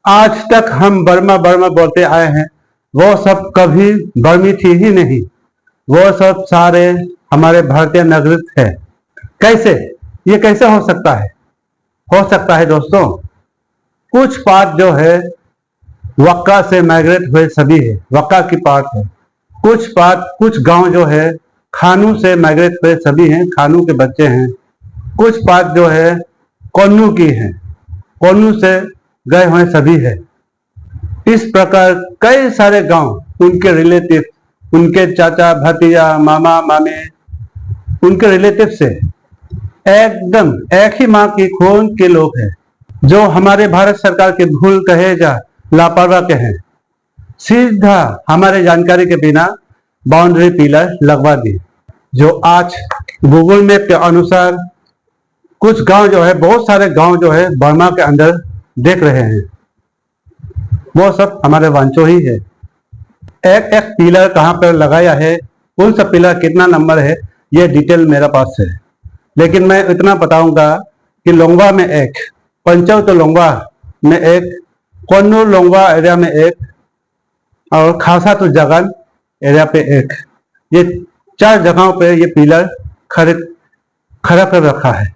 आज तक हम बर्मा बर्मा बोलते आए हैं, वो सब कभी बर्मी थी ही नहीं। वो सब सारे हमारे भारतीय नागरिक है। कैसे ये कैसे हो सकता है? हो सकता है दोस्तों, कुछ पार्ट जो है वक्का से माइग्रेट हुए सभी है, वक्का की पार्ट है। कुछ पार्ट कुछ गांव जो है खानू से माइग्रेट हुए सभी हैं, खानू के बच्चे हैं। कुछ पार्ट जो है कोन्नू की है, कोन्नू से गए हुए सभी है। इस प्रकार कई सारे गांव, उनके रिलेटिव, उनके चाचा भतीजा मामा मामी, उनके रिलेटिव से एकदम एक ही माँ की खून के लोग हैं, जो हमारे भारत सरकार के भूल कहे जा लापरवाह के हैं, सीधा हमारे जानकारी के बिना बाउंड्री पिलर लगवा दी। जो आज गूगल मैप के अनुसार कुछ गांव जो है, बहुत सारे गांव जो है बर्मा के अंदर देख रहे हैं, वो सब हमारे वांचो ही है। एक एक पिलर कहाँ पर लगाया है, कौन सा पिलर कितना नंबर है, ये डिटेल मेरे पास है। लेकिन मैं इतना बताऊंगा कि लोंगवा में एक, पंचव तो लोंगवा में एक, कोन्नू लोंगवा एरिया में एक, और खासा तो जगन एरिया पे एक, ये 4 जगहों पे ये पिलर खड़ा कर रखा है।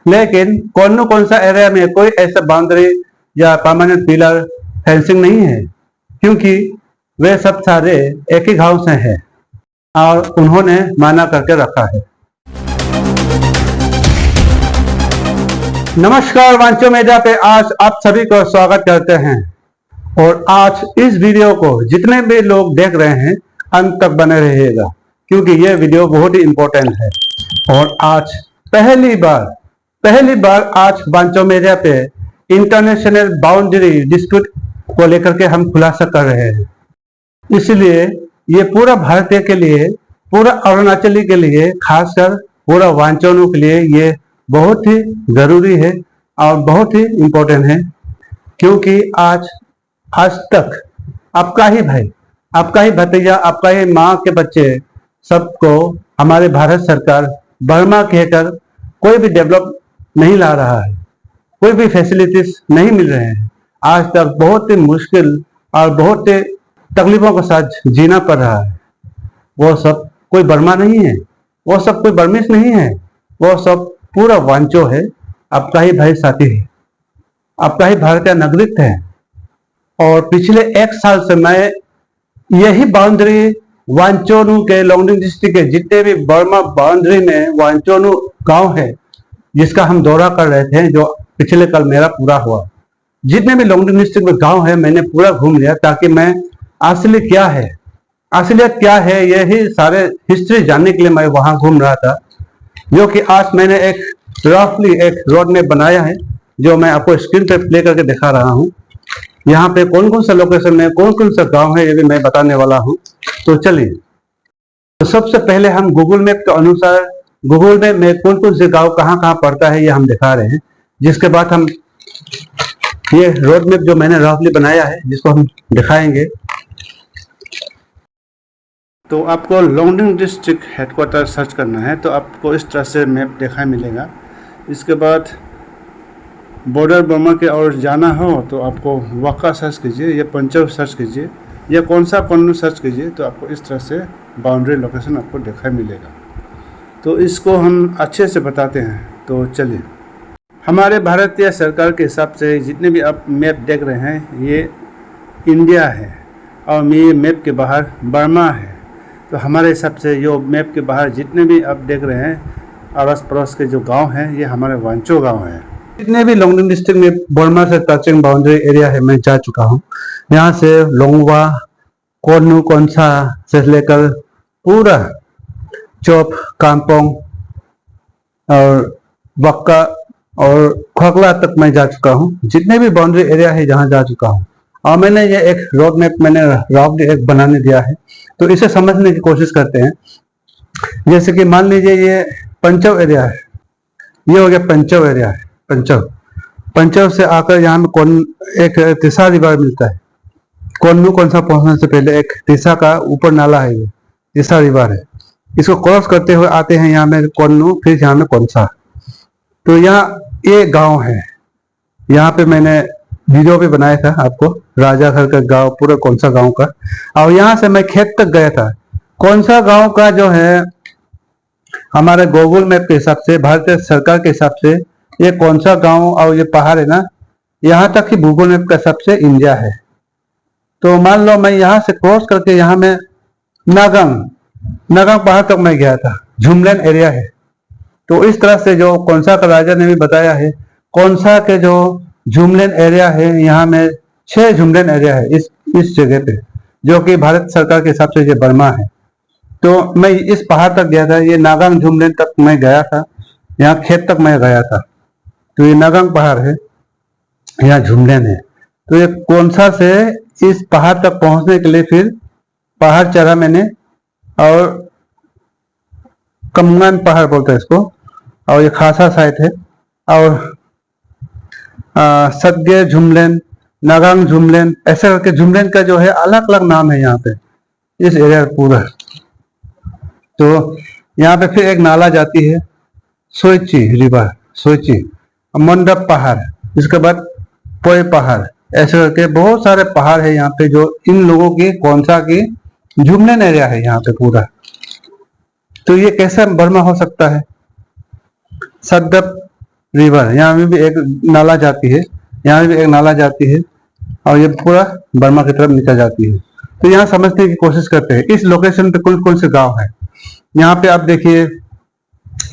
लेकिन कोन्नू कौन सा एरिया में कोई ऐसा बाउंड्री या परमानेंट पिलर फेंसिंग नहीं है, क्योंकि वे सब सारे एक ही गांव से हैं और उन्होंने माना करके रखा है। नमस्कार वांचो मीडिया पे आज आप सभी को स्वागत करते हैं। और आज इस वीडियो को जितने भी लोग देख रहे हैं अंत तक बने रहिएगा, क्योंकि यह वीडियो बहुत ही इंपॉर्टेंट है। और आज पहली बार आज वांचो मीडिया पे इंटरनेशनल बाउंड्री डिस्प्यूट को लेकर के हम खुलासा कर रहे हैं। इसलिए ये पूरा भारतीय के लिए, पूरा अरुणाचली के लिए, खासकर पूरा वांचोनू के लिए ये बहुत ही जरूरी है और बहुत ही इम्पोर्टेंट है। क्योंकि आज तक आपका ही भाई, आपका ही भतीजा, आपका ही माँ के बच्चे सबको हमारे भारत सरकार बर्मा कहकर कोई भी डेवलप नहीं ला रहा है, कोई भी फैसिलिटीज नहीं मिल रहे हैं। आज तक बहुत ही मुश्किल और बहुत ही तकलीफों के साथ जीना पड़ रहा है। वो सब कोई बर्मा नहीं है, वो सब कोई बर्मिश नहीं है, वो सब पूरा वांचो है, आपका ही भाई साथी है, आपका ही भारतीय नागरिक है। और पिछले 1 साल से मैं यही बाउंड्री वांचोनू के लोंगडिंग डिस्ट्रिक्ट के जितने भी बर्मा बाउंड्री में वांचोनू गांव है, जिसका हम दौरा कर रहे थे, जो पिछले कल मेरा पूरा हुआ, जितने भी लोंगडिंग डिस्ट्रिक्ट में गांव है मैंने पूरा घूम लिया, ताकि मैं असलियत क्या है यही सारे हिस्ट्री जानने के लिए मैं वहां घूम रहा था। जो कि आज मैंने एक रफली एक रोड मैप बनाया है, जो मैं आपको स्क्रीन पे प्ले करके दिखा रहा हूँ। यहाँ पे कौन कौन सा लोकेशन में कौन कौन सा गांव है ये भी मैं बताने वाला हूँ। तो चलिए, तो सबसे पहले हम गूगल मैप के अनुसार गूगल मैप में कौन कौन से गांव कहाँ पड़ता है ये हम दिखा रहे हैं। जिसके बाद हम ये रोड मैप जो मैंने रफली बनाया है, जिसको हम दिखाएंगे। तो आपको लोंगडिंग डिस्ट्रिक्ट हेडक्वार्टर सर्च करना है, तो आपको इस तरह से मैप दिखाई मिलेगा। इसके बाद बॉर्डर बर्मा के और जाना हो तो आपको वक्का सर्च कीजिए, या पंचव सर्च कीजिए, या कौन सा कोन्नू सर्च कीजिए, तो आपको इस तरह से बाउंड्री लोकेशन आपको दिखाई मिलेगा। तो इसको हम अच्छे से बताते हैं। तो चलिए, हमारे भारतीय सरकार के हिसाब से जितने भी आप मैप देख रहे हैं ये इंडिया है, और ये मैप के बाहर बर्मा है। तो हमारे हिसाब से यो मैप के बाहर जितने भी आप देख रहे हैं अड़ोस पड़ोस के जो गांव हैं, ये हमारे वांचो गांव हैं। जितने भी लोंगडिंग डिस्ट्रिक्ट में बर्मा से टचिंग बाउंड्री एरिया है मैं जा चुका हूँ। यहाँ से लोंगवा, कोन्नू, कोनसा से लेकर पूरा चौप, कामपोंग और वक्का और खोखला तक मैं जा चुका हूँ। जितने भी बाउंड्री एरिया है जहाँ जा चुका हूँ। और मैंने ये एक रोड मैप मैंने रफ एक बनाने दिया है, तो इसे समझने की कोशिश करते हैं। जैसे कि मान लीजिए ये पंचव एरिया है, ये हो गया पंचव एरिया है। पंचव से आकर यहाँ में एक तीसा रिवर मिलता है। कोन्नू कौन सा पहुंचने से पहले एक तीसा का ऊपर नाला है, ये तीसा रिवर है। इसको क्रॉस करते हुए आते हैं यहाँ में कोन्नू, फिर यहाँ में कौनसा। तो यहाँ ये गांव है, यहाँ पे मैंने वीडियो भी बनाया था आपको, राजाघर का गांव, पूरा कौन सा गांव का। और यहाँ से मैं खेत तक गया था। कौन सा गांव का जो है हमारे गूगल मैप के हिसाब से, भारतीय सरकार के हिसाब से, ये कौन सा गांव और ये पहाड़ है ना, यहाँ तक ही गूगल मैप के हिसाब से इंडिया है। तो मान लो मैं यहाँ से क्रॉस करके यहाँ में नागांग नागांग पहाड़ तक मैं गया था, झुमलैन एरिया है। तो इस तरह से जो कौनसा का राजा ने भी बताया है, कौनसा के जो झुमलैन एरिया है, यहाँ में 6 झुमलैन एरिया है इस जगह पे, जो कि भारत सरकार के हिसाब से ये बर्मा है। तो मैं इस पहाड़ तक गया था, ये नागांग झुमलैन तक मैं गया था, यहाँ खेत तक मैं गया था। तो ये नागांग पहाड़ है, यहाँ झुमलैन है। तो ये कौनसा से इस पहाड़ तक पहुंचने के लिए फिर पहाड़ चढ़ा मैंने, और कमंगन पहाड़ बोलते हैं इसको, और ये खासा साइट है। और सदगे झुमलैन, नागांग झुमलैन, ऐसे करके झुमलैन का जो है अलग अलग नाम है यहाँ पे इस एरिया पूरा। तो यहाँ पे फिर एक नाला जाती है, सोइची रिवर, सोइची, मंडप पहाड़, इसके बाद पोए पहाड़, ऐसे करके बहुत सारे पहाड़ है यहाँ पे, जो इन लोगों की कौनसा की झुमलैन एरिया है यहाँ पे पूरा। तो ये कैसा बर्मा हो सकता है? सदगप रिवर, यहाँ में भी एक नाला जाती है, यहाँ भी एक नाला जाती है, और ये पूरा बर्मा की तरफ निकल जाती है। तो यहाँ समझने की कोशिश करते हैं इस लोकेशन पे कौन कौन से गांव है। यहाँ पे आप देखिए,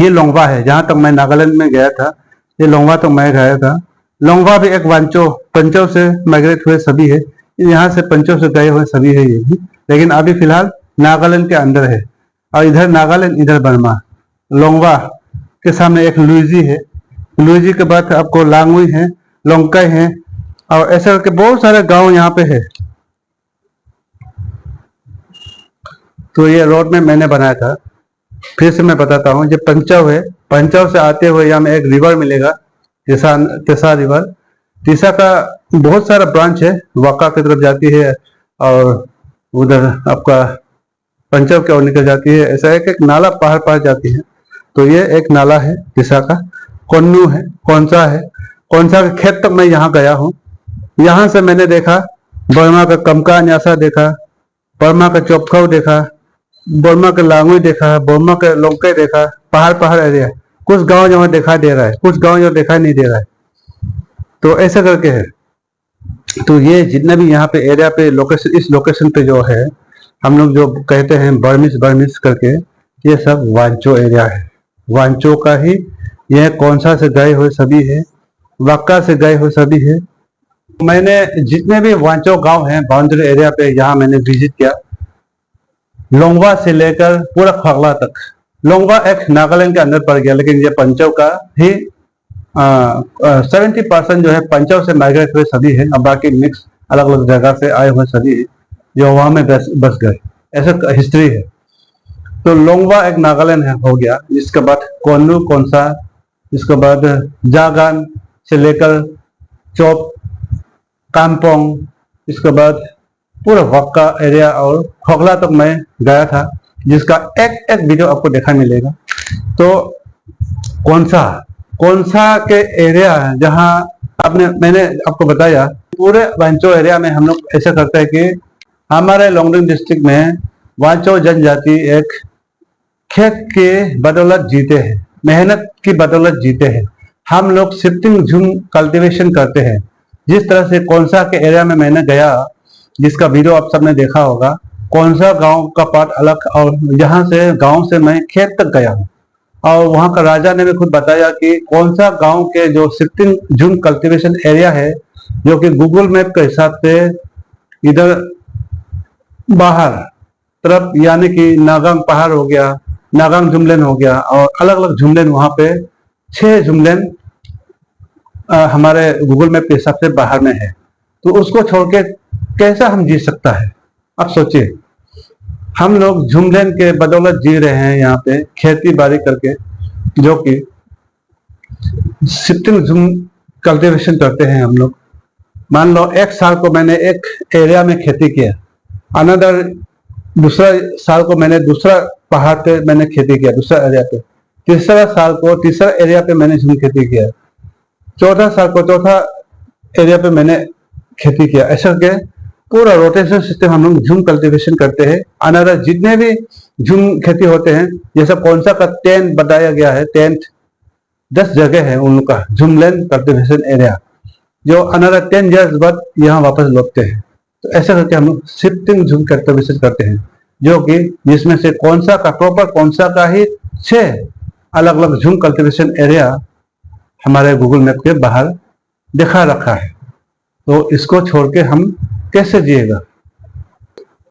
ये लोंगवा है, जहां तक मैं नागालैंड में गया था, ये लोंगवा तक मैं गया था। लोंगवा भी एक वांचो, पंचो से माइग्रेट हुए सभी है, यहाँ से पंचो से गए हुए सभी है ये भी, लेकिन अभी फिलहाल नागालैंड के अंदर है। और इधर नागालैंड, इधर बर्मा। लोंगवा के सामने एक लुइजी है, लुइजी के बाद आपको लांगुई है, लोंगकाई है, और ऐसे करके बहुत सारे गांव यहाँ पे है। तो ये रोड में मैंने बनाया था, फिर से मैं बताता हूँ। ये पंचव है, पंचव से आते हुए यहाँ में एक रिवर मिलेगा, तिसा रिवर। तिसा का बहुत सारा ब्रांच है, वाका की तरफ जाती है और उधर आपका पंचव की ओर निकल जाती है। ऐसा एक एक नाला पहाड़ पहाड़ जाती है। तो ये एक नाला है तिसा का। कोन्नू है, कौनसा है, कौनसा के खेत तक मैं यहाँ गया हूँ। यहाँ से मैंने देखा बर्मा का कमका न्यासा देखा, बर्मा का चौपखाऊ देखा, बर्मा का लांगुई देखा, बर्मा का लोंके देखा, पहाड़ पहाड़ एरिया। कुछ गांव जहाँ दिखाई दे रहा है, कुछ गांव जो दिखाई नहीं दे रहा है। तो ऐसा करके है। तो ये जितने भी यहाँ पे एरिया पे लोकेशन, इस लोकेशन पे जो है हम लोग जो कहते हैं बर्मिस बर्मिस करके, ये सब वांचो एरिया है। वांचो का ही यह कौनसा से गए हुए सभी है, वाक्का से गए हुए सभी है। मैंने जितने भी वांचो गांव हैं बाउंड्री एरिया पे, यहाँ मैंने विजिट किया, लोंगवा से लेकर पूरा खगला तक। लोंगवा एक नागालैंड के अंदर पड़ गया, लेकिन ये पंचव का ही 70% जो है पंचव से माइग्रेट हुए सभी है, और बाकी मिक्स अलग अलग जगह से आए हुए सभी है जो वहां में बस गए। ऐसा हिस्ट्री है। तो लोंगवा एक नागालैंड है हो गया, जिसके बाद कोन्नू कौनसा, इसके बाद जागान से लेकर चौप कामपोंग, इसके बाद पूरा वक्का एरिया और खोखला तक मैं गया था, जिसका एक एक वीडियो आपको देखा मिलेगा। तो कौनसा के एरिया जहां मैंने आपको बताया, पूरे वांचो एरिया में हम लोग ऐसा करते हैं कि हमारे लोंगडिंग डिस्ट्रिक्ट में वांचो जनजाति एक खेत के बदौलत जीते हैं, मेहनत की बदौलत जीते हैं। हम लोग शिफ्टिंग झूम कल्टीवेशन करते हैं। जिस तरह से कौनसा के एरिया में मैंने गया, जिसका वीडियो आप सबने देखा होगा, कौनसा गांव का पार्ट अलग, और यहाँ से गांव से मैं खेत तक गया हूँ, और वहाँ का राजा ने भी खुद बताया कि कौनसा गांव के जो शिफ्टिंग झूम कल्टीवेशन एरिया है, जो कि गूगल मैप के हिसाब से इधर बाहर तरफ, यानी कि नागांग पहाड़ हो गया, नागांग झुमलैन हो गया, और अलग अलग झुमलैन, वहां पे 6 झुमलैन हमारे गूगल मैप के हिसाब से बाहर में है। तो उसको छोड़ के कैसा हम जी सकता है? अब सोचिए, हम लोग झुमलैन के बदौलत जी रहे हैं यहाँ पे खेती बाड़ी करके, जो कि शिफ्टिंग झूम कल्टीवेशन करते हैं हम लोग। मान लो एक साल को मैंने एक एरिया में खेती किया, अनदर दूसरा साल को मैंने दूसरा पहाड़ पे मैंने खेती किया, दूसरा एरिया पे, तीसरा साल को तीसरा एरिया पे मैंने झूम खेती किया, चौथा साल को चौथा एरिया पे मैंने खेती किया। ऐसा करके पूरा रोटेशन सिस्टम हम लोग झूम कल्टीवेशन करते हैं। अनदर जितने भी झूम खेती होते हैं, जैसा कौन सा का 10 बताया गया है, 10 जगह है उनका झूमलैंड कल्टीवेशन एरिया, जो अनदर 10 ईयर्स बाद यहाँ वापस लौटते हैं। तो ऐसा करके हम लोग शिफ्टिंग झूम कल्टीवेशन करते हैं, जो कि जिसमें से कौन सा का प्रॉपर कौन सा का ही 6 अलग अलग झूम कल्टीवेशन एरिया हमारे गूगल मैप के बाहर दिखा रखा है। तो इसको छोड़ के हम कैसे जिएगा।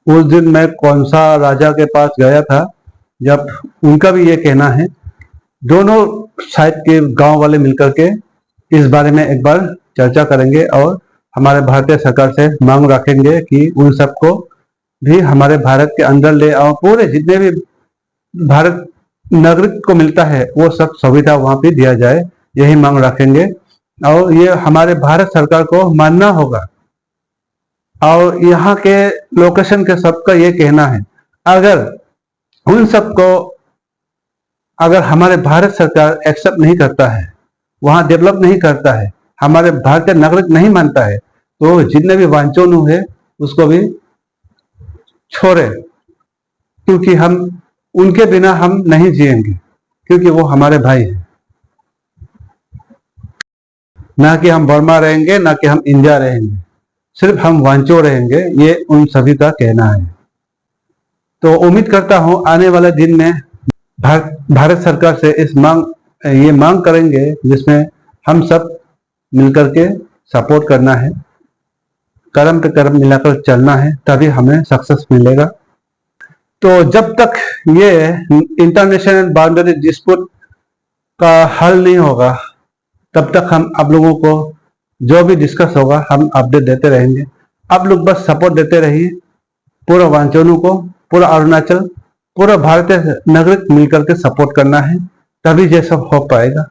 उस दिन मैं कौन सा राजा के पास गया था, जब उनका भी ये कहना है, दोनों साइड के गांव वाले मिलकर के इस बारे में एक बार चर्चा करेंगे और हमारे भारतीय सरकार से मांग रखेंगे कि उन सबको भी हमारे भारत के अंदर ले आओ। पूरे जितने भी भारत नागरिक को मिलता है वो सब सुविधा वहां पे दिया जाए, यही मांग रखेंगे। और ये हमारे भारत सरकार को मानना होगा। और यहाँ के लोकेशन के सबका ये कहना है, अगर उन सबको अगर हमारे भारत सरकार एक्सेप्ट नहीं करता है, वहां डेवलप नहीं करता है, हमारे भारतीय नागरिक नहीं मानता है, तो जितने भी वांचोनु है उसको भी छोड़े, क्योंकि हम उनके बिना हम नहीं जिएंगे, क्योंकि वो हमारे भाई हैं। ना कि हम बर्मा रहेंगे, ना कि हम इंडिया रहेंगे, सिर्फ हम वांचो रहेंगे, ये उन सभी का कहना है। तो उम्मीद करता हूं आने वाले दिन में भारत सरकार से ये मांग करेंगे, जिसमें हम सब मिलकर के सपोर्ट करना है, कर्म पे कर्म मिलाकर चलना है, तभी हमें सक्सेस मिलेगा। तो जब तक ये इंटरनेशनल बाउंड्री डिस्प्यूट का हल नहीं होगा, तब तक हम आप लोगों को जो भी डिस्कस होगा हम अपडेट देते रहेंगे। आप लोग बस सपोर्ट देते रहिए, पूरा वांचोनु को, पूरा अरुणाचल, पूरा भारतीय नागरिक मिलकर के सपोर्ट करना है, तभी ये सब हो पाएगा।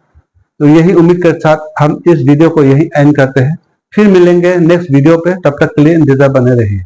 तो यही उम्मीद के साथ हम इस वीडियो को यही एंड करते हैं। फिर मिलेंगे नेक्स्ट वीडियो पे, तब तक के लिए इंतजार बने रहिए।